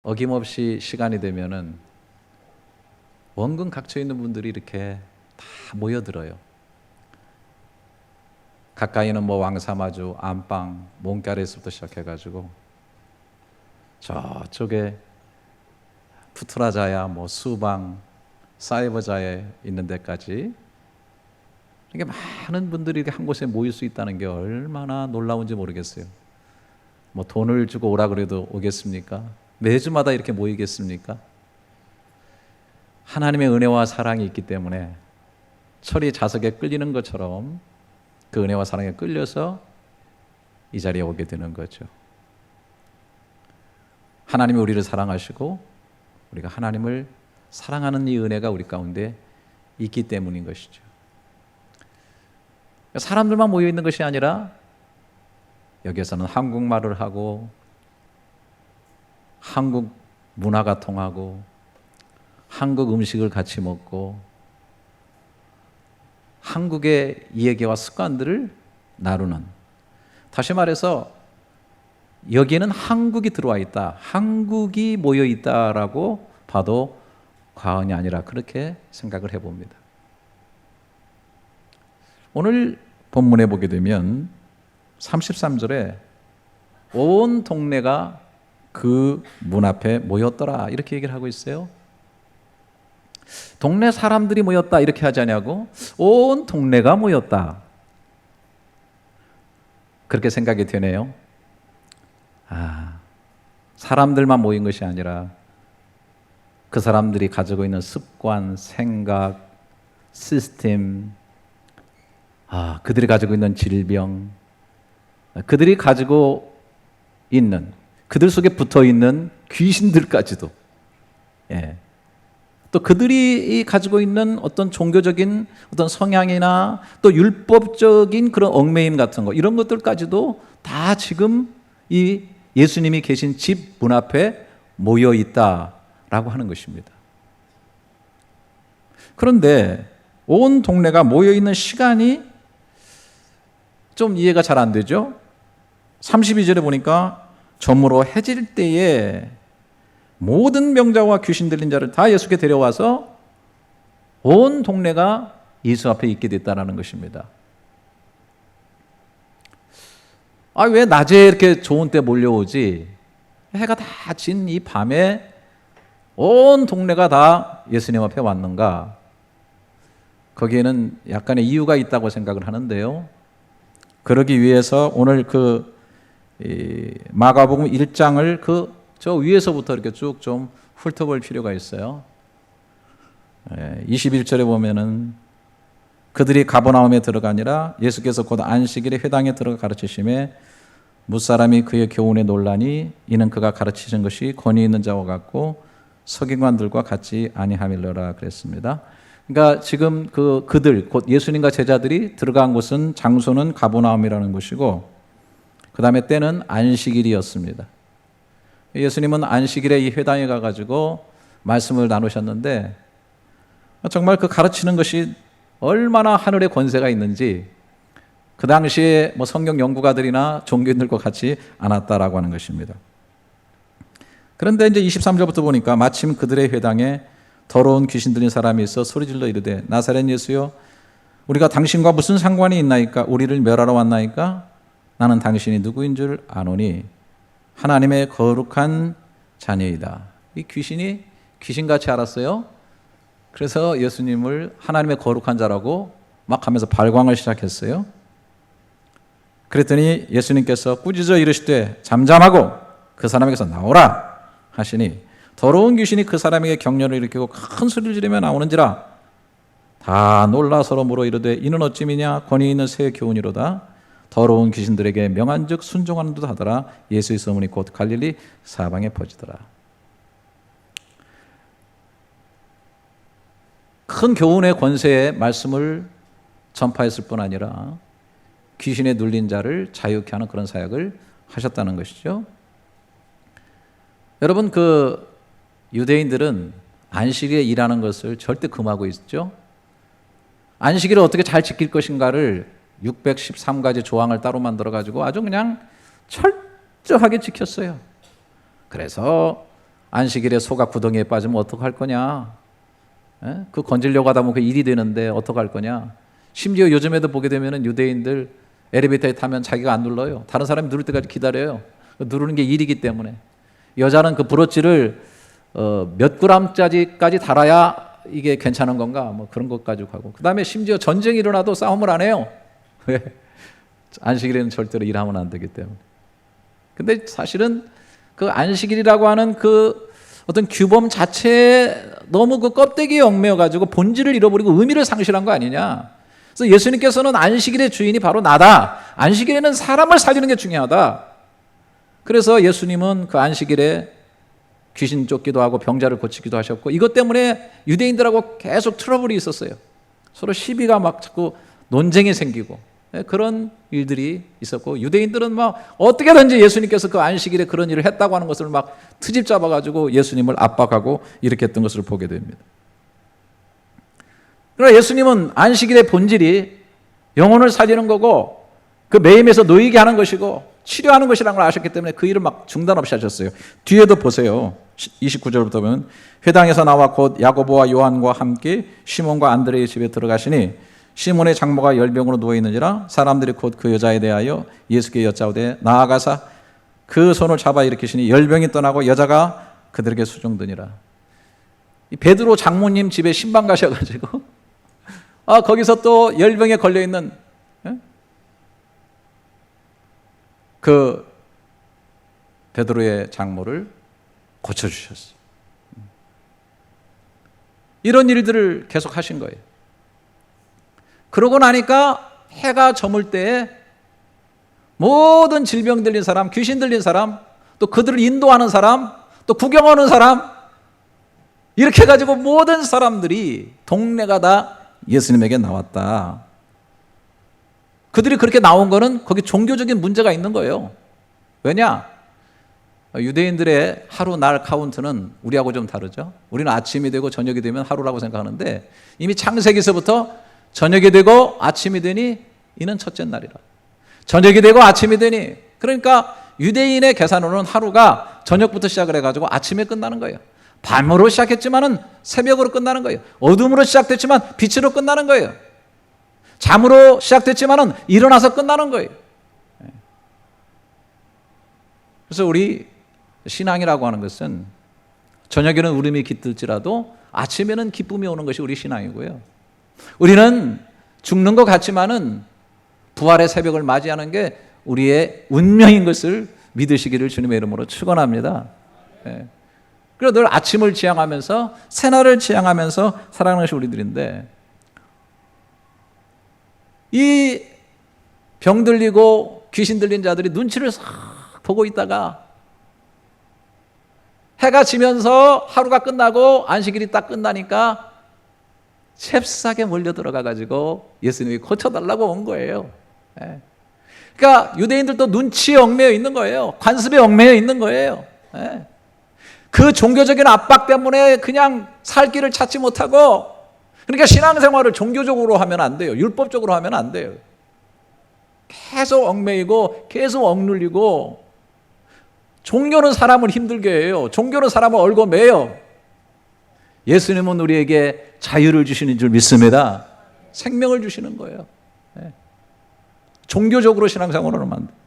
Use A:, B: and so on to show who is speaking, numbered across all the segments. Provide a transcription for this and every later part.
A: 어김없이 시간이 되면은 원근 각처에 있는 분들이 이렇게 다 모여들어요. 가까이는 뭐 왕사마주, 안방, 몽가레에서부터 시작해가지고 저쪽에 푸트라자야, 뭐 수방, 사이버자에 있는 데까지 이게 많은 분들이 이렇게 한 곳에 모일 수 있다는 게 얼마나 놀라운지 모르겠어요. 뭐 돈을 주고 오라 그래도 오겠습니까? 매주마다 이렇게 모이겠습니까? 하나님의 은혜와 사랑이 있기 때문에 철이 자석에 끌리는 것처럼 그 은혜와 사랑에 끌려서 이 자리에 오게 되는 거죠. 하나님이 우리를 사랑하시고 우리가 하나님을 사랑하는 이 은혜가 우리 가운데 있기 때문인 것이죠. 사람들만 모여 있는 것이 아니라 여기에서는 한국말을 하고 한국 문화가 통하고 한국 음식을 같이 먹고 한국의 이야기와 습관들을 나누는, 다시 말해서 여기에는 한국이 들어와 있다, 한국이 모여 있다라고 봐도 과언이 아니라 그렇게 생각을 해봅니다. 오늘 본문에 보게 되면 33절에 온 동네가 그 문 앞에 모였더라 이렇게 얘기를 하고 있어요. 동네 사람들이 모였다 이렇게 하지 않냐고, 온 동네가 모였다 그렇게 생각이 되네요. 사람들만 모인 것이 아니라 그 사람들이 가지고 있는 습관, 생각, 시스템, 그들이 가지고 있는 질병, 그들이 가지고 있는, 그들 속에 붙어 있는 귀신들까지도, 또 그들이 가지고 있는 어떤 종교적인 어떤 성향이나 또 율법적인 그런 얽매임 같은 거, 이런 것들까지도 다 지금 이 예수님이 계신 집 문 앞에 모여 있다라고 하는 것입니다. 그런데 온 동네가 모여 있는 시간이 좀 이해가 잘 안 되죠? 32절에 보니까 저물어 해질 때에 모든 병자와 귀신 들린 자를 다 예수께 데려와서 온 동네가 예수 앞에 있게 됐다는 것입니다. 왜 낮에 이렇게 좋은 때 몰려오지? 해가 다 진 이 밤에 온 동네가 다 예수님 앞에 왔는가? 거기에는 약간의 이유가 있다고 생각을 하는데요. 그러기 위해서 오늘 마가복음 1장을 저 위에서부터 이렇게 쭉 좀 훑어볼 필요가 있어요. 21절에 보면은 그들이 가버나움에 들어가니라 예수께서 곧 안식일에 회당에 들어가 가르치심에 무사람이 그의 교훈에 놀라니 이는 그가 가르치신 것이 권위 있는 자와 같고 서기관들과 같지 아니함일러라 그랬습니다. 그러니까 지금 그들 곧 예수님과 제자들이 들어간 곳은, 장소는 가버나움이라는 곳이고 그 다음에 때는 안식일이었습니다. 예수님은 안식일에 이 회당에 가가지고 말씀을 나누셨는데 정말 그 가르치는 것이 얼마나 하늘의 권세가 있는지 그 당시에 뭐 성경 연구가들이나 종교인들과 같이 않았다라고 하는 것입니다. 그런데 이제 23절부터 보니까 마침 그들의 회당에 더러운 귀신 들린 사람이 있어 소리질러 이르되 나사렛 예수여 우리가 당신과 무슨 상관이 있나이까? 우리를 멸하러 왔나이까? 나는 당신이 누구인 줄 아노니 하나님의 거룩한 자녀이다. 이 귀신이 귀신같이 알았어요. 그래서 예수님을 하나님의 거룩한 자라고 막 하면서 발광을 시작했어요. 그랬더니 예수님께서 꾸짖어 이르시되 잠잠하고 그 사람에게서 나오라 하시니 더러운 귀신이 그 사람에게 격려를 일으키고 큰 소리를 지르며 나오는지라 다 놀라 서로 물어 이르되 이는 어찌미냐? 권위 있는 새 교훈이로다. 더러운 귀신들에게 명한즉 순종하는 듯 하더라. 예수의 소문이 곧 갈릴리 사방에 퍼지더라. 큰 교훈의 권세의 말씀을 전파했을 뿐 아니라 귀신에 눌린 자를 자유케 하는 그런 사역을 하셨다는 것이죠. 여러분, 유대인들은 안식일에 일하는 것을 절대 금하고 있죠. 안식일을 어떻게 잘 지킬 것인가를 613가지 조항을 따로 만들어가지고 아주 그냥 철저하게 지켰어요. 그래서 안식일에 소가 구덩이에 빠지면 어떡할 거냐? 그 건지려고 하다 보면 그 일이 되는데 어떡할 거냐? 심지어 요즘에도 보게 되면은 유대인들 엘리베이터에 타면 자기가 안 눌러요. 다른 사람이 누를 때까지 기다려요. 누르는 게 일이기 때문에. 여자는 그 브로치를 몇 그램짜리까지 달아야 이게 괜찮은 건가? 뭐 그런 것 가지고 하고. 그 다음에 심지어 전쟁이 일어나도 싸움을 안 해요. 왜? 안식일에는 절대로 일하면 안 되기 때문에. 근데 사실은 그 안식일이라고 하는 그 어떤 규범 자체에 너무 그 껍데기에 얽매여 가지고 본질을 잃어버리고 의미를 상실한 거 아니냐. 그래서 예수님께서는 안식일의 주인이 바로 나다. 안식일에는 사람을 살리는 게 중요하다. 그래서 예수님은 그 안식일에 귀신 쫓기도 하고 병자를 고치기도 하셨고, 이것 때문에 유대인들하고 계속 트러블이 있었어요. 서로 시비가 막 자꾸 논쟁이 생기고 그런 일들이 있었고, 유대인들은 막 어떻게든지 예수님께서 그 안식일에 그런 일을 했다고 하는 것을 막 트집 잡아가지고 예수님을 압박하고 이렇게 했던 것을 보게 됩니다. 그러나 예수님은 안식일의 본질이 영혼을 살리는 거고 그 매임에서 놓이게 하는 것이고 치료하는 것이라는 걸 아셨기 때문에 그 일을 막 중단 없이 하셨어요. 뒤에도 보세요. 29절부터 보면 회당에서 나와 곧 야고보와 요한과 함께 시몬과 안드레의 집에 들어가시니 시몬의 장모가 열병으로 누워있는지라 사람들이 곧 그 여자에 대하여 예수께 여짜오되 나아가사 그 손을 잡아 일으키시니 열병이 떠나고 여자가 그들에게 수종드니라. 베드로 장모님 집에 신방 가셔가지고 거기서 또 열병에 걸려있는 그 베드로의 장모를 고쳐주셨어요. 이런 일들을 계속 하신 거예요. 그러고 나니까 해가 저물 때에 모든 질병 들린 사람, 귀신 들린 사람, 또 그들을 인도하는 사람, 또 구경하는 사람, 이렇게 해가지고 모든 사람들이 동네가 다 예수님에게 나왔다. 그들이 그렇게 나온 거는 거기 종교적인 문제가 있는 거예요. 왜냐? 유대인들의 하루 날 카운트는 우리하고 좀 다르죠. 우리는 아침이 되고 저녁이 되면 하루라고 생각하는데 이미 창세기에서부터 저녁이 되고 아침이 되니 이는 첫째 날이라. 저녁이 되고 아침이 되니, 그러니까 유대인의 계산으로는 하루가 저녁부터 시작을 해가지고 아침에 끝나는 거예요. 밤으로 시작했지만은 새벽으로 끝나는 거예요. 어둠으로 시작됐지만 빛으로 끝나는 거예요. 잠으로 시작됐지만은 일어나서 끝나는 거예요. 그래서 우리 신앙이라고 하는 것은 저녁에는 울음이 깃들지라도 아침에는 기쁨이 오는 것이 우리 신앙이고요. 우리는 죽는 것 같지만은 부활의 새벽을 맞이하는 게 우리의 운명인 것을 믿으시기를 주님의 이름으로 축원합니다. 그래서 늘 아침을 지향하면서 새날을 지향하면서 살아가는 것이 우리들인데, 이 병 들리고 귀신 들린 자들이 눈치를 싹 보고 있다가 해가 지면서 하루가 끝나고 안식일이 딱 끝나니까 잽싸게 몰려 들어가 가지고 예수님이 고쳐달라고 온 거예요. 그러니까 유대인들도 눈치에 얽매여 있는 거예요. 관습에 얽매여 있는 거예요. 그 종교적인 압박 때문에 그냥 살 길을 찾지 못하고, 그러니까 신앙생활을 종교적으로 하면 안 돼요. 율법적으로 하면 안 돼요. 계속 얽매이고 계속 억눌리고, 종교는 사람을 힘들게 해요. 종교는 사람을 얽어매요. 예수님은 우리에게 자유를 주시는 줄 믿습니다. 생명을 주시는 거예요. 종교적으로 신앙생활을 하면 안 돼요.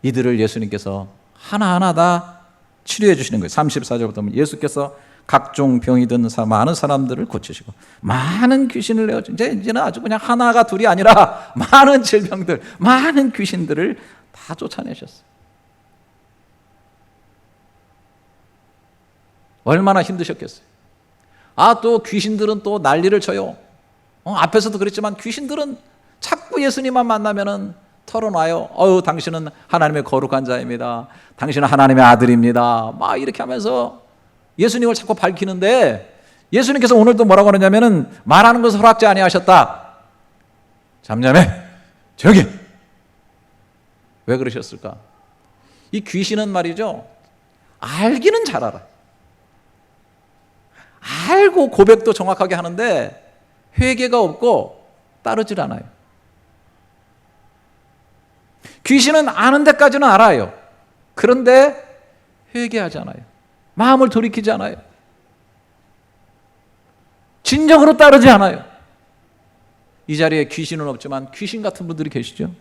A: 이들을 예수님께서 하나하나 다 치료해 주시는 거예요. 34절부터 보면 예수께서 각종 병이 든 많은 사람들을 고치시고 많은 귀신을 내어 이제는 아주 그냥 하나가 둘이 아니라 많은 질병들, 많은 귀신들을 다 쫓아내셨어요. 얼마나 힘드셨겠어요. 또 귀신들은 또 난리를 쳐요. 앞에서도 그랬지만 귀신들은 자꾸 예수님만 만나면은 털어놔요. 당신은 하나님의 거룩한 자입니다. 당신은 하나님의 아들입니다. 막 이렇게 하면서 예수님을 자꾸 밝히는데, 예수님께서 오늘도 뭐라고 하느냐면은 말하는 것을 허락지 아니하셨다. 잠잠해. 조용히. 왜 그러셨을까? 이 귀신은 말이죠, 알기는 잘 알아. 알고 고백도 정확하게 하는데 회개가 없고 따르질 않아요. 귀신은 아는 데까지는 알아요. 그런데 회개하지 않아요. 마음을 돌이키지 않아요. 진정으로 따르지 않아요. 이 자리에 귀신은 없지만 귀신 같은 분들이 계시죠.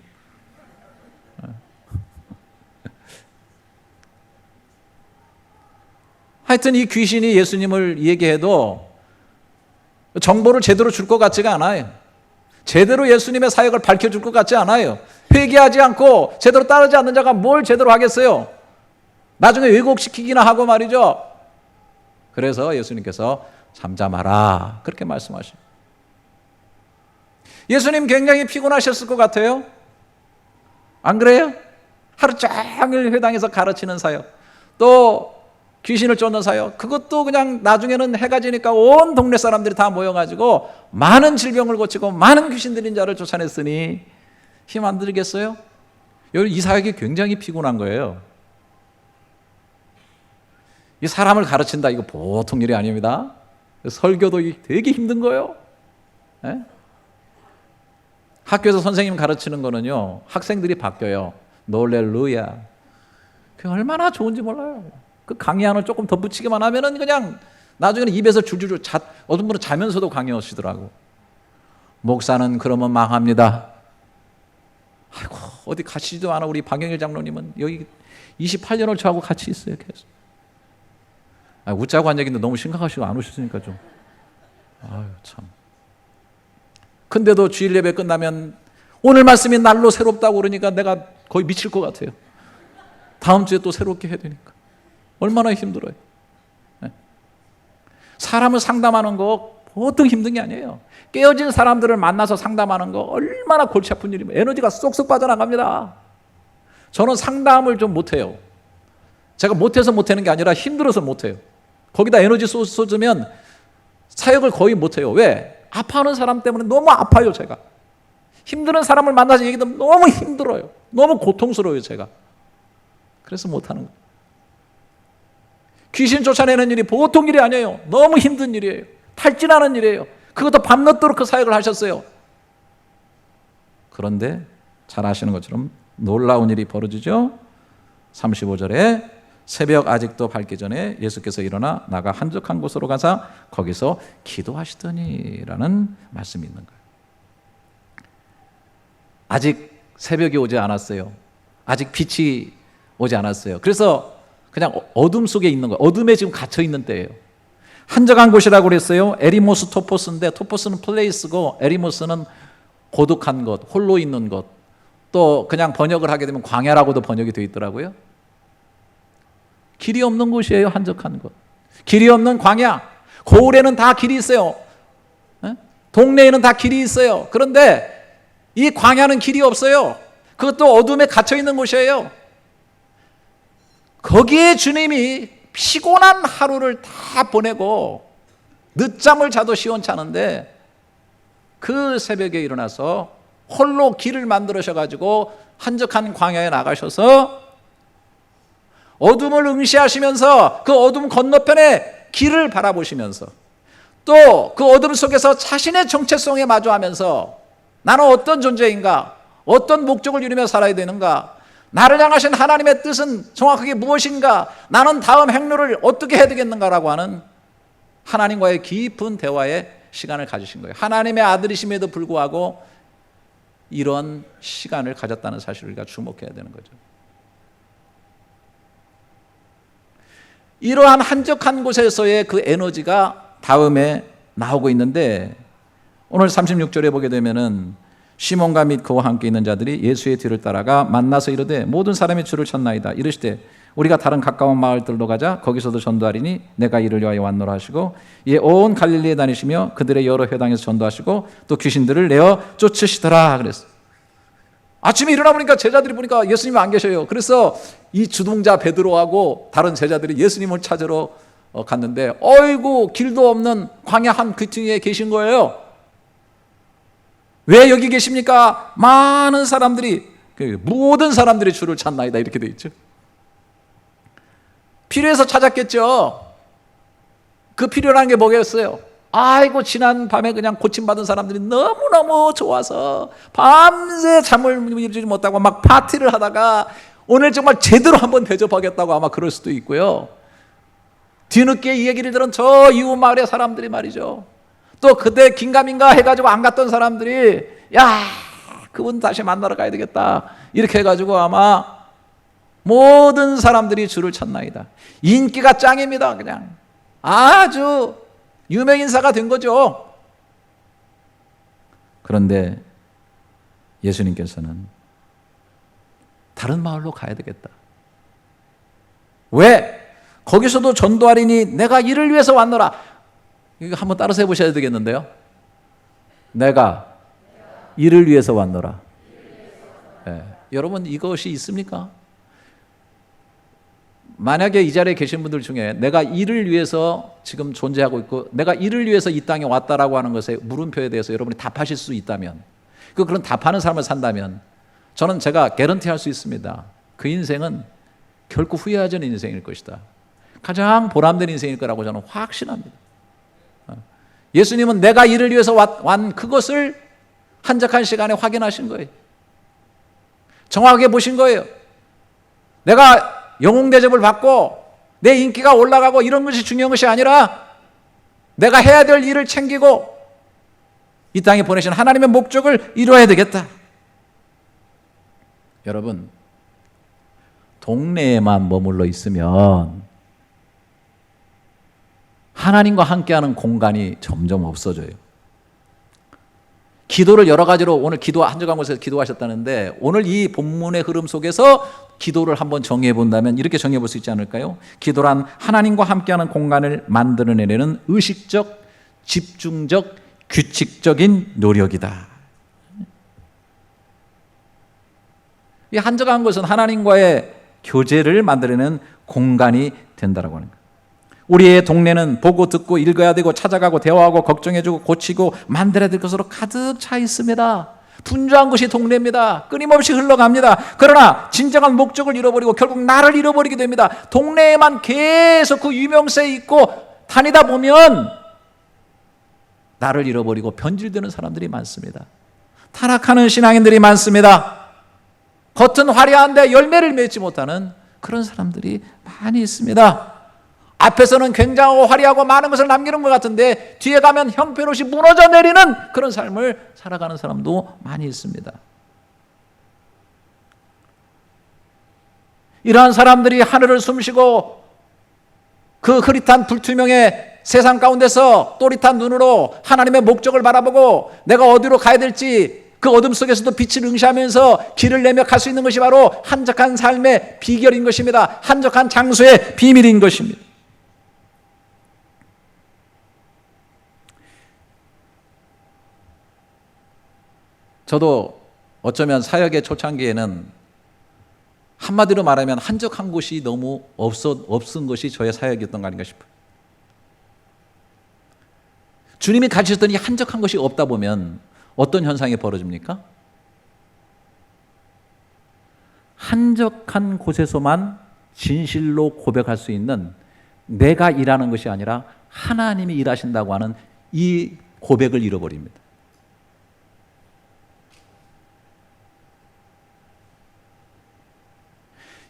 A: 하여튼 이 귀신이 예수님을 얘기해도 정보를 제대로 줄 것 같지가 않아요. 제대로 예수님의 사역을 밝혀줄 것 같지 않아요. 회개하지 않고 제대로 따르지 않는 자가 뭘 제대로 하겠어요. 나중에 왜곡시키기나 하고 말이죠. 그래서 예수님께서 잠잠하라 그렇게 말씀하십니다. 예수님 굉장히 피곤하셨을 것 같아요. 안 그래요? 하루 종일 회당에서 가르치는 사역, 또 귀신을 쫓는 사역, 그것도 그냥 나중에는 해가 지니까 온 동네 사람들이 다 모여가지고 많은 질병을 고치고 많은 귀신 들린 자를 쫓아냈으니 힘 안 들겠어요? 이 사역이 굉장히 피곤한 거예요. 이 사람을 가르친다, 이거 보통 일이 아닙니다. 설교도 되게 힘든 거예요. 네? 학교에서 선생님 가르치는 거는요, 학생들이 바뀌어요. 놀렐루야. 그게 얼마나 좋은지 몰라요. 그 강의 하나 조금 덧붙이기만 하면은 그냥 나중에는 입에서 줄줄줄 어떤 분은 자면서도 강의하시더라고. 목사는 그러면 망합니다. 아이고, 어디 가시지도 않아. 우리 박영일 장로님은 여기 28년을 저하고 같이 있어요, 계속. 웃자고 한 얘기인데 너무 심각하시고 안 오셨으니까 좀. 아유, 참. 근데도 주일 예배 끝나면 오늘 말씀이 날로 새롭다고 그러니까 내가 거의 미칠 것 같아요. 다음 주에 또 새롭게 해야 되니까. 얼마나 힘들어요. 네. 사람을 상담하는 거 보통 힘든 게 아니에요. 깨어진 사람들을 만나서 상담하는 거 얼마나 골치 아픈 일이면 에너지가 쏙쏙 빠져나갑니다. 저는 상담을 좀 못해요. 제가 못해서 못하는 게 아니라 힘들어서 못해요. 거기다 에너지 쏟으면 사역을 거의 못해요. 왜? 아파하는 사람 때문에 너무 아파요, 제가. 힘든 사람을 만나서 얘기하면 너무 힘들어요. 너무 고통스러워요, 제가. 그래서 못하는 거예요. 귀신 쫓아내는 일이 보통 일이 아니에요. 너무 힘든 일이에요. 탈진하는 일이에요. 그것도 밤늦도록 그 사역을 하셨어요. 그런데 잘 아시는 것처럼 놀라운 일이 벌어지죠. 35절에 새벽 아직도 밝기 전에 예수께서 일어나 나가 한적한 곳으로 가사 거기서 기도하시더니라는 말씀이 있는 거예요. 아직 새벽이 오지 않았어요. 아직 빛이 오지 않았어요. 그래서 그냥 어둠 속에 있는 거예요. 어둠에 지금 갇혀 있는 때예요. 한적한 곳이라고 그랬어요. 에리모스 토포스인데, 토포스는 플레이스고 에리모스는 고독한 것, 홀로 있는 것. 또 그냥 번역을 하게 되면 광야라고도 번역이 되어 있더라고요. 길이 없는 곳이에요. 한적한 곳. 길이 없는 광야. 고을에는 다 길이 있어요. 동네에는 다 길이 있어요. 그런데 이 광야는 길이 없어요. 그것도 어둠에 갇혀 있는 곳이에요. 거기에 주님이 피곤한 하루를 다 보내고 늦잠을 자도 시원찮은데 그 새벽에 일어나서 홀로 길을 만들으셔가지고 한적한 광야에 나가셔서 어둠을 응시하시면서 그 어둠 건너편에 길을 바라보시면서 또 그 어둠 속에서 자신의 정체성에 마주하면서 나는 어떤 존재인가, 어떤 목적을 이루며 살아야 되는가, 나를 향하신 하나님의 뜻은 정확하게 무엇인가, 나는 다음 행로를 어떻게 해야 되겠는가라고 하는 하나님과의 깊은 대화의 시간을 가지신 거예요. 하나님의 아들이심에도 불구하고 이런 시간을 가졌다는 사실을 우리가 주목해야 되는 거죠. 이러한 한적한 곳에서의 그 에너지가 다음에 나오고 있는데, 오늘 36절에 보게 되면은 시몬과 및 그와 함께 있는 자들이 예수의 뒤를 따라가 만나서 이르되 모든 사람이 주를 찾나이다. 이르시되 우리가 다른 가까운 마을들로 가자. 거기서도 전도하리니 내가 이를 위하여 왔노라 하시고, 이에 온 갈릴리에 다니시며 그들의 여러 회당에서 전도하시고 또 귀신들을 내어 쫓으시더라 그랬어요. 아침에 일어나 보니까 제자들이 보니까 예수님이 안 계셔요. 그래서 이 주동자 베드로하고 다른 제자들이 예수님을 찾으러 갔는데, 어이구 길도 없는 광야 한 귀퉁이에 계신 거예요. 왜 여기 계십니까? 많은 사람들이, 모든 사람들이 주를 찾나이다 이렇게 돼 있죠. 필요해서 찾았겠죠. 그 필요한 게 뭐겠어요? 아이고 지난 밤에 그냥 고침받은 사람들이 너무너무 좋아서 밤새 잠을 이루지 못하고 막 파티를 하다가 오늘 정말 제대로 한번 대접하겠다고 아마 그럴 수도 있고요. 뒤늦게 이 얘기를 들은 저 이웃 마을의 사람들이 말이죠. 또 그때 긴가민가 해가지고 안 갔던 사람들이 야 그분 다시 만나러 가야 되겠다 이렇게 해가지고 아마 모든 사람들이 주를 찾나이다. 인기가 짱입니다. 그냥 아주 유명인사가 된 거죠. 그런데 예수님께서는 다른 마을로 가야 되겠다. 왜? 거기서도 전도하리니 내가 이를 위해서 왔노라. 이거 한번 따라서 해보셔야 되겠는데요. 내가 이를 위해서 왔노라. 네. 여러분 이것이 있습니까? 만약에 이 자리에 계신 분들 중에 내가 이를 위해서 지금 존재하고 있고 내가 이를 위해서 이 땅에 왔다라고 하는 것에 물음표에 대해서 여러분이 답하실 수 있다면 그런 답하는 삶을 산다면 저는 제가 개런티할 수 있습니다. 그 인생은 결코 후회하지 않는 인생일 것이다. 가장 보람된 인생일 거라고 저는 확신합니다. 예수님은 내가 이를 위해서 완 그것을 한적한 시간에 확인하신 거예요. 정확하게 보신 거예요. 내가 영웅 대접을 받고 내 인기가 올라가고 이런 것이 중요한 것이 아니라 내가 해야 될 일을 챙기고 이 땅에 보내신 하나님의 목적을 이루어야 되겠다. 여러분 동네에만 머물러 있으면 하나님과 함께하는 공간이 점점 없어져요. 기도를 여러 가지로 오늘 한적한 곳에서 기도하셨다는데 오늘 이 본문의 흐름 속에서 기도를 한번 정의해 본다면 이렇게 정의해 볼 수 있지 않을까요? 기도란 하나님과 함께하는 공간을 만들어내는 의식적, 집중적, 규칙적인 노력이다. 이 한적한 곳은 하나님과의 교제를 만들어내는 공간이 된다라고 하는 거예요. 우리의 동네는 보고 듣고 읽어야 되고 찾아가고 대화하고 걱정해주고 고치고 만들어야 될 것으로 가득 차 있습니다. 분주한 것이 동네입니다. 끊임없이 흘러갑니다. 그러나 진정한 목적을 잃어버리고 결국 나를 잃어버리게 됩니다. 동네에만 계속 그 유명세에 있고 다니다 보면 나를 잃어버리고 변질되는 사람들이 많습니다. 타락하는 신앙인들이 많습니다. 겉은 화려한데 열매를 맺지 못하는 그런 사람들이 많이 있습니다. 앞에서는 굉장하고 화려하고 많은 것을 남기는 것 같은데 뒤에 가면 형편없이 무너져 내리는 그런 삶을 살아가는 사람도 많이 있습니다. 이러한 사람들이 하늘을 숨쉬고 그 흐릿한 불투명의 세상 가운데서 또릿한 눈으로 하나님의 목적을 바라보고 내가 어디로 가야 될지 그 어둠 속에서도 빛을 응시하면서 길을 내며 갈 수 있는 것이 바로 한적한 삶의 비결인 것입니다. 한적한 장소의 비밀인 것입니다. 저도 어쩌면 사역의 초창기에는 한마디로 말하면 한적한 곳이 너무 없은 것이 저의 사역이었던 거 아닌가 싶어요. 주님이 가르치셨더니 한적한 것이 없다 보면 어떤 현상이 벌어집니까? 한적한 곳에서만 진실로 고백할 수 있는 내가 일하는 것이 아니라 하나님이 일하신다고 하는 이 고백을 잃어버립니다.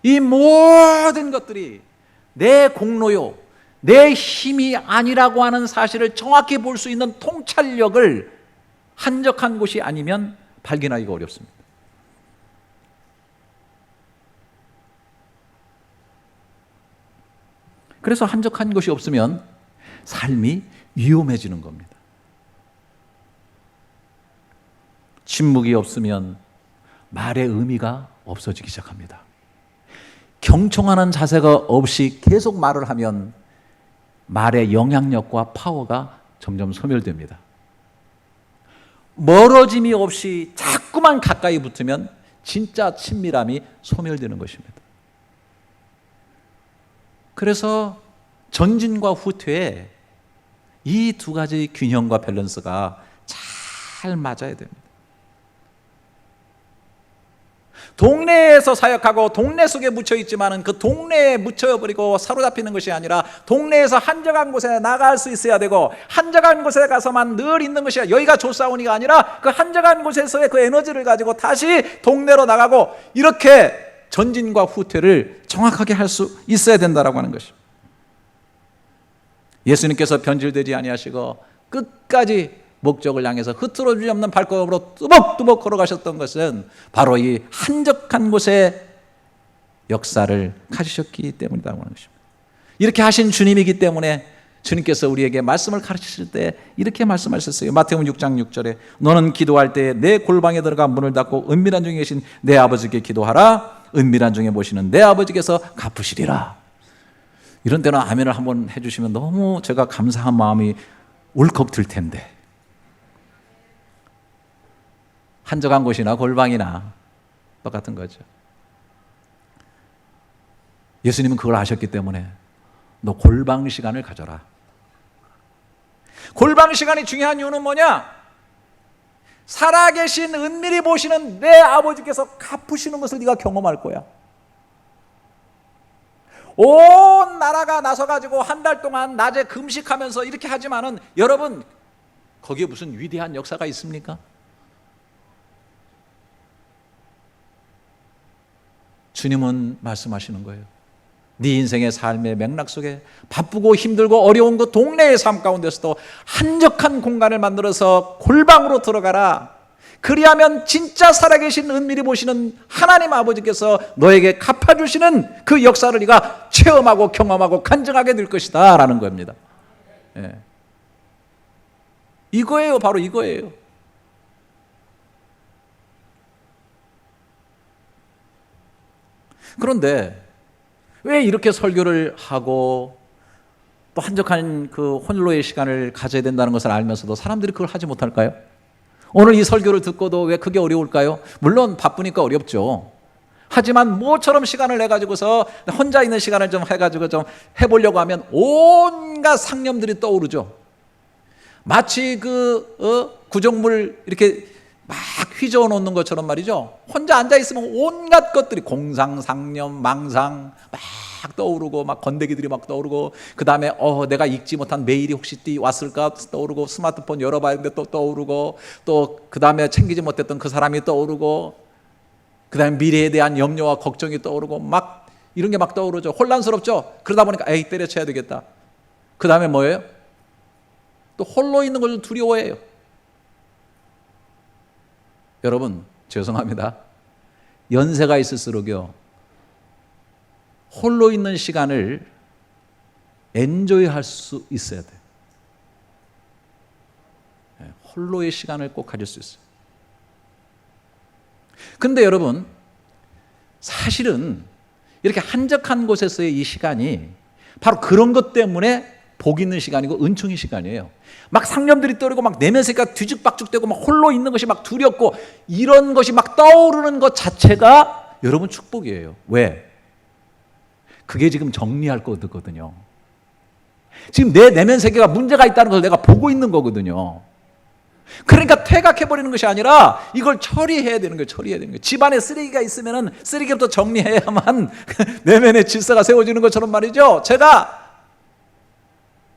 A: 이 모든 것들이 내 공로요, 내 힘이 아니라고 하는 사실을 정확히 볼 수 있는 통찰력을 한적한 곳이 아니면 발견하기가 어렵습니다. 그래서 한적한 곳이 없으면 삶이 위험해지는 겁니다. 침묵이 없으면 말의 의미가 없어지기 시작합니다. 경청하는 자세가 없이 계속 말을 하면 말의 영향력과 파워가 점점 소멸됩니다. 멀어짐이 없이 자꾸만 가까이 붙으면 진짜 친밀함이 소멸되는 것입니다. 그래서 전진과 후퇴에 이 두 가지 균형과 밸런스가 잘 맞아야 됩니다. 동네에서 사역하고 동네 속에 묻혀 있지만은 그 동네에 묻혀버리고 사로잡히는 것이 아니라 동네에서 한적한 곳에 나갈 수 있어야 되고, 한적한 곳에 가서만 늘 있는 것이 아니라 여기가 조사원이가 아니라 그 한적한 곳에서의 그 에너지를 가지고 다시 동네로 나가고, 이렇게 전진과 후퇴를 정확하게 할 수 있어야 된다라고 하는 것입니다. 예수님께서 변질되지 아니하시고 끝까지 목적을 향해서 흐트러지지 없는 발걸음으로 뚜벅뚜벅 걸어가셨던 것은 바로 이 한적한 곳에 역사를 가지셨기 때문이라고 하는 것입니다. 이렇게 하신 주님이기 때문에 주님께서 우리에게 말씀을 가르치실 때 이렇게 말씀하셨어요. 마태복음 6장 6절에 너는 기도할 때 내 골방에 들어가 문을 닫고 은밀한 중에 계신 내 아버지께 기도하라. 은밀한 중에 보시는 내 아버지께서 갚으시리라. 이런 때는 아멘을 한번 해주시면 너무 제가 감사한 마음이 울컥 들 텐데, 한적한 곳이나 골방이나 똑같은 거죠. 예수님은 그걸 아셨기 때문에 너 골방 시간을 가져라. 골방 시간이 중요한 이유는 뭐냐? 살아계신 은밀히 보시는 내 아버지께서 갚으시는 것을 네가 경험할 거야. 온 나라가 나서가지고 한 달 동안 낮에 금식하면서 이렇게 하지만은 여러분, 거기에 무슨 위대한 역사가 있습니까? 주님은 말씀하시는 거예요. 네 인생의 삶의 맥락 속에 바쁘고 힘들고 어려운 그 동네의 삶 가운데서도 한적한 공간을 만들어서 골방으로 들어가라. 그리하면 진짜 살아계신 은밀히 보시는 하나님 아버지께서 너에게 갚아주시는 그 역사를 네가 체험하고 경험하고 간증하게 될 것이다 라는 겁니다. 예. 이거예요. 바로 이거예요. 그런데 왜 이렇게 설교를 하고 또 한적한 그 홀로의 시간을 가져야 된다는 것을 알면서도 사람들이 그걸 하지 못할까요? 오늘 이 설교를 듣고도 왜 그게 어려울까요? 물론 바쁘니까 어렵죠. 하지만 모처럼 시간을 내가지고서 혼자 있는 시간을 좀 해가지고 좀 해보려고 하면 온갖 상념들이 떠오르죠. 마치 구정물 이렇게 막 휘저어 놓는 것처럼 말이죠. 혼자 앉아 있으면 온갖 것들이 공상, 상념, 망상 막 떠오르고, 막 건더기들이 막 떠오르고, 그 다음에 내가 읽지 못한 메일이 혹시 왔을까 떠오르고, 스마트폰 열어봐야겠는데 또 떠오르고, 또 그 다음에 챙기지 못했던 그 사람이 떠오르고, 그 다음에 미래에 대한 염려와 걱정이 떠오르고, 막 이런 게 막 떠오르죠. 혼란스럽죠. 그러다 보니까 에이 때려쳐야 되겠다. 그 다음에 뭐예요? 또 홀로 있는 걸 두려워해요. 여러분 죄송합니다. 연세가 있을수록요, 홀로 있는 시간을 엔조이할 수 있어야 돼요. 홀로의 시간을 꼭 가질 수 있어요. 근데 여러분, 사실은 이렇게 한적한 곳에서의 이 시간이 바로 그런 것 때문에 복 있는 시간이고 은총의 시간이에요. 막 상념들이 떠오르고 막 내면세가 뒤죽박죽되고 막 홀로 있는 것이 막 두렵고 이런 것이 막 떠오르는 것 자체가 여러분 축복이에요. 왜? 그게 지금 정리할 거거든요. 지금 내 내면 세계가 문제가 있다는 걸 내가 보고 있는 거거든요. 그러니까 퇴각해버리는 것이 아니라 이걸 처리해야 되는 거예요. 처리해야 되는 거예요. 집안에 쓰레기가 있으면 쓰레기부터 정리해야만 내면의 질서가 세워지는 것처럼 말이죠. 제가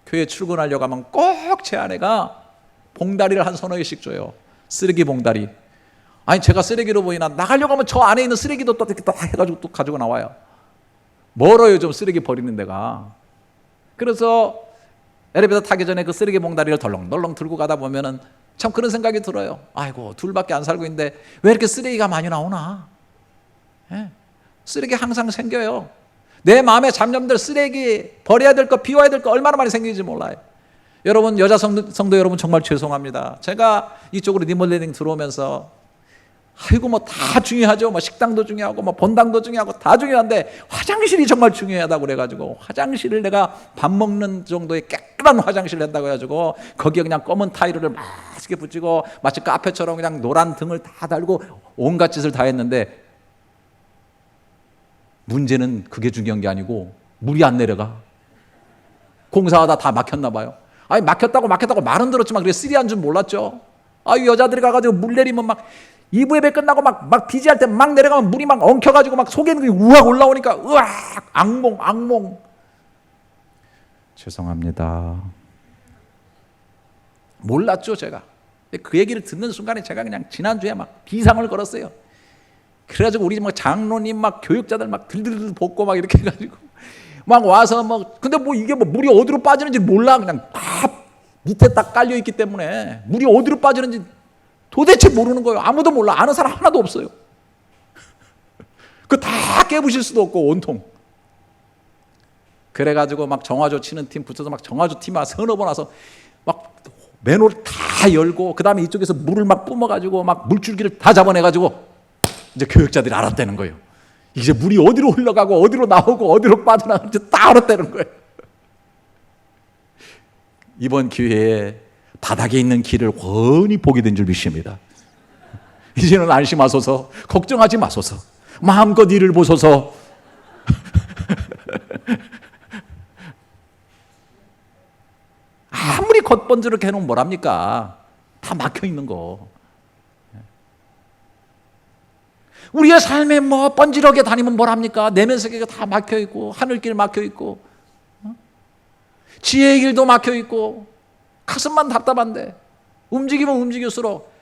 A: 교회 출근하려고 하면 꼭 제 아내가 봉다리를 한 서너 개씩 줘요. 쓰레기 봉다리. 아니 제가 쓰레기로 보이나, 나가려고 하면 저 안에 있는 쓰레기도 또 이렇게 다 해가지고 또 가지고 나와요. 멀어요 좀 쓰레기 버리는 데가. 그래서 엘리베이터 타기 전에 그 쓰레기 봉다리를 덜렁덜렁 들고 가다 보면은 참 그런 생각이 들어요. 아이고 둘밖에 안 살고 있는데 왜 이렇게 쓰레기가 많이 나오나. 예? 쓰레기 항상 생겨요. 내 마음에 잡념들, 쓰레기, 버려야 될 거, 비워야 될 거 얼마나 많이 생기는지 몰라요. 여러분 여자 성도 여러분 정말 죄송합니다. 제가 이쪽으로 리모델링 들어오면서 아이고 뭐 다 중요하죠. 뭐 식당도 중요하고 뭐 본당도 중요하고 다 중요한데 화장실이 정말 중요하다고 그래가지고 화장실을 내가 밥 먹는 정도의 깨끗한 화장실을 한다고 해가지고 거기에 그냥 검은 타일을 맛있게 붙이고 마치 카페처럼 그냥 노란 등을 다 달고 온갖 짓을 다 했는데, 문제는 그게 중요한 게 아니고 물이 안 내려가. 공사하다 다 막혔나 봐요. 아니 막혔다고 말은 들었지만 그게 쓰리한 줄 몰랐죠. 여자들이 가가지고 물 내리면 막 2부 예배 끝나고 막 비지할 때 막 내려가면 물이 막 엉켜가지고 막 속에 있는 게 우악 올라오니까 으악 악몽. 죄송합니다. 몰랐죠 제가. 그 얘기를 듣는 순간에 제가 그냥 지난주에 막 비상을 걸었어요. 그래가지고 우리 막 장로님 막 교육자들 막 들들들 볶고 막 이렇게 해가지고 막 와서 뭐 근데 뭐 이게 뭐 물이 어디로 빠지는지 몰라. 그냥 다 밑에 딱 깔려 있기 때문에 물이 어디로 빠지는지 도대체 모르는 거예요. 아무도 몰라. 아는 사람 하나도 없어요. 그 다 깨부실 수도 없고 온통. 그래가지고 막 정화조 치는 팀 붙여서 막 정화조 팀 서너 번 와서 막 맨홀 다 열고 그 다음에 이쪽에서 물을 막 뿜어가지고 막 물줄기를 다 잡아내가지고 이제 교육자들이 알았다는 거예요. 이제 물이 어디로 흘러가고 어디로 나오고 어디로 빠져나가는지 다 알았다는 거예요. 이번 기회에 바닥에 있는 길을 훤히 보게 된 줄 믿습니다. 이제는 안심하소서, 걱정하지 마소서, 마음껏 이를 보소서. 아무리 겉번지르게 해놓으면 뭐랍니까? 다 막혀 있는 거. 우리의 삶에 뭐 번지르게 다니면 뭐랍니까? 내면 세계가 다 막혀 있고 하늘길 막혀 있고 지혜의 길도 막혀 있고 가슴만 답답한데 움직이면 움직일수록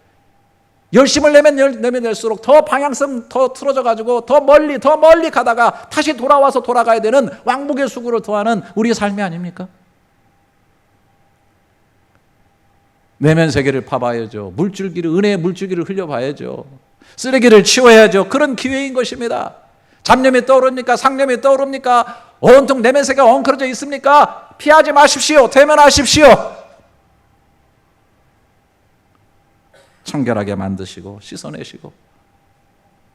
A: 열심을 내면 낼수록 더 방향성 더 틀어져 가지고 더 멀리 가다가 다시 돌아가야 되는 왕복의 수고를 더하는 우리의 삶이 아닙니까? 내면 세계를 파봐야죠. 은혜의 물줄기를 흘려봐야죠. 쓰레기를 치워야죠. 그런 기회인 것입니다. 잡념이 떠오릅니까? 상념이 떠오릅니까? 온통 내면 세계가 엉클어져 있습니까? 피하지 마십시오. 대면하십시오. 청결하게 만드시고 씻어내시고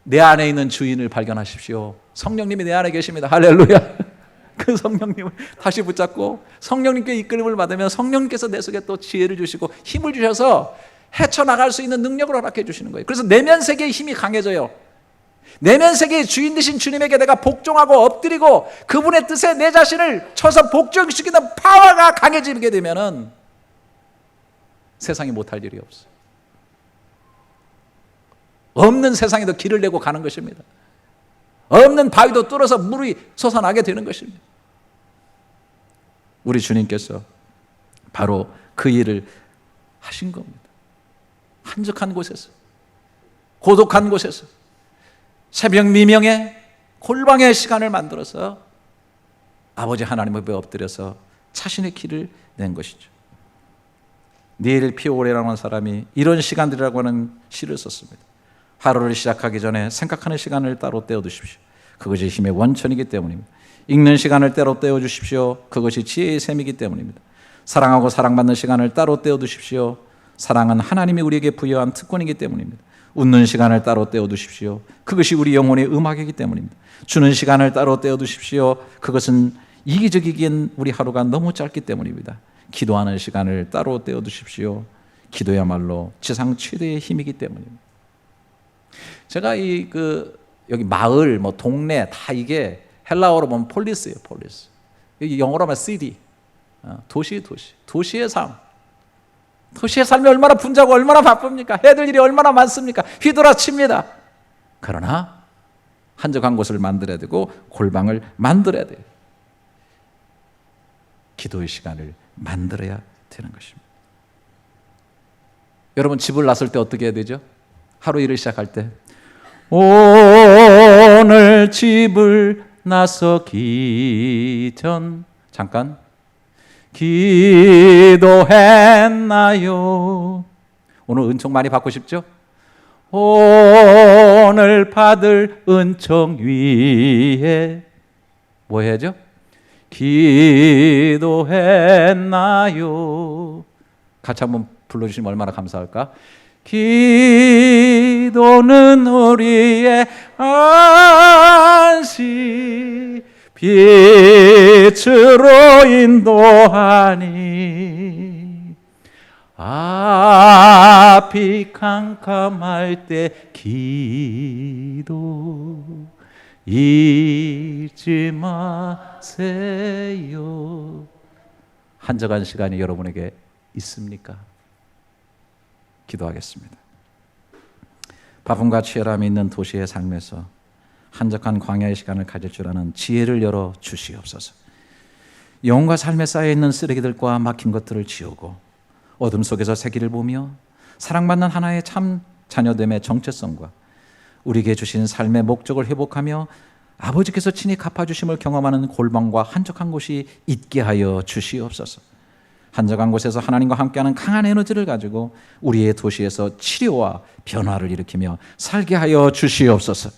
A: 내 안에 있는 주인을 발견하십시오. 성령님이 내 안에 계십니다. 할렐루야. 그 성령님을 다시 붙잡고 성령님께 이끌림을 받으면 성령님께서 내 속에 또 지혜를 주시고 힘을 주셔서 헤쳐나갈 수 있는 능력을 허락해 주시는 거예요. 그래서 내면 세계의 힘이 강해져요. 내면 세계의 주인 되신 주님에게 내가 복종하고 엎드리고 그분의 뜻에 내 자신을 쳐서 복종시키는 파워가 강해지게 되면은 세상이 못할 일이 없어요. 없는 세상에도 길을 내고 가는 것입니다. 없는 바위도 뚫어서 물이 솟아나게 되는 것입니다. 우리 주님께서 바로 그 일을 하신 겁니다. 한적한 곳에서, 고독한 곳에서, 새벽 미명에 골방의 시간을 만들어서 아버지 하나님 앞에 엎드려서 자신의 길을 낸 것이죠. 니엘 피오레라는 사람이 이런 시간들이라고 하는 시를 썼습니다. 하루를 시작하기 전에 생각하는 시간을 따로 떼어두십시오. 그것이 힘의 원천이기 때문입니다. 읽는 시간을 따로 떼어주십시오. 그것이 지혜의 셈이기 때문입니다. 사랑하고 사랑받는 시간을 따로 떼어두십시오. 사랑은 하나님이 우리에게 부여한 특권이기 때문입니다. 웃는 시간을 따로 떼어두십시오. 그것이 우리 영혼의 음악이기 때문입니다. 주는 시간을 따로 떼어두십시오. 그것은 이기적이기엔 우리 하루가 너무 짧기 때문입니다. 기도하는 시간을 따로 떼어두십시오. 기도야말로 지상 최대의 힘이기 때문입니다. 제가 여기 마을, 뭐 동네 다 이게 헬라어로 보면 폴리스예요, 폴리스. 여기 영어로 하면 시티, 도시의 삶. 도시의 삶이 얼마나 분주하고 얼마나 바쁩니까? 해야 될 일이 얼마나 많습니까? 휘돌아칩니다. 그러나 한적한 곳을 만들어야 되고 골방을 만들어야 돼요. 기도의 시간을 만들어야 되는 것입니다. 여러분 집을 나설 때 어떻게 해야 되죠? 하루 일을 시작할 때 오늘 집을 나서기 전 잠깐 기도했나요? 오늘 은총 많이 받고 싶죠? 오늘 받을 은총 위에 뭐 해야죠? 기도했나요? 같이 한번 불러주시면 얼마나 감사할까? 기도는 우리의 안식 빛으로 인도하니 앞이 캄캄할 때 기도 잊지 마세요. 한적한 시간이 여러분에게 있습니까? 기도하겠습니다. 바쁨과 치열함이 있는 도시의 삶에서 한적한 광야의 시간을 가질 줄 아는 지혜를 열어 주시옵소서. 영혼과 삶에 쌓여있는 쓰레기들과 막힌 것들을 지우고 어둠 속에서 새길을 보며 사랑받는 하나의 참 자녀됨의 정체성과 우리에게 주신 삶의 목적을 회복하며 아버지께서 친히 갚아주심을 경험하는 골방과 한적한 곳이 있게 하여 주시옵소서. 한적한 곳에서 하나님과 함께하는 강한 에너지를 가지고 우리의 도시에서 치료와 변화를 일으키며 살게 하여 주시옵소서.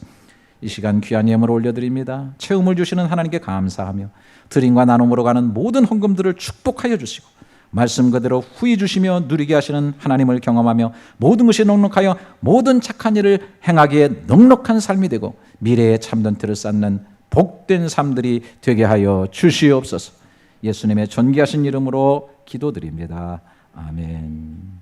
A: 이 시간 귀한 예물을 올려드립니다. 체험을 주시는 하나님께 감사하며 드림과 나눔으로 가는 모든 헌금들을 축복하여 주시고 말씀 그대로 후히 주시며 누리게 하시는 하나님을 경험하며 모든 것이 넉넉하여 모든 착한 일을 행하기에 넉넉한 삶이 되고 미래의 참된 틀을 쌓는 복된 삶들이 되게 하여 주시옵소서. 예수님의 존귀하신 이름으로 기도드립니다. 아멘.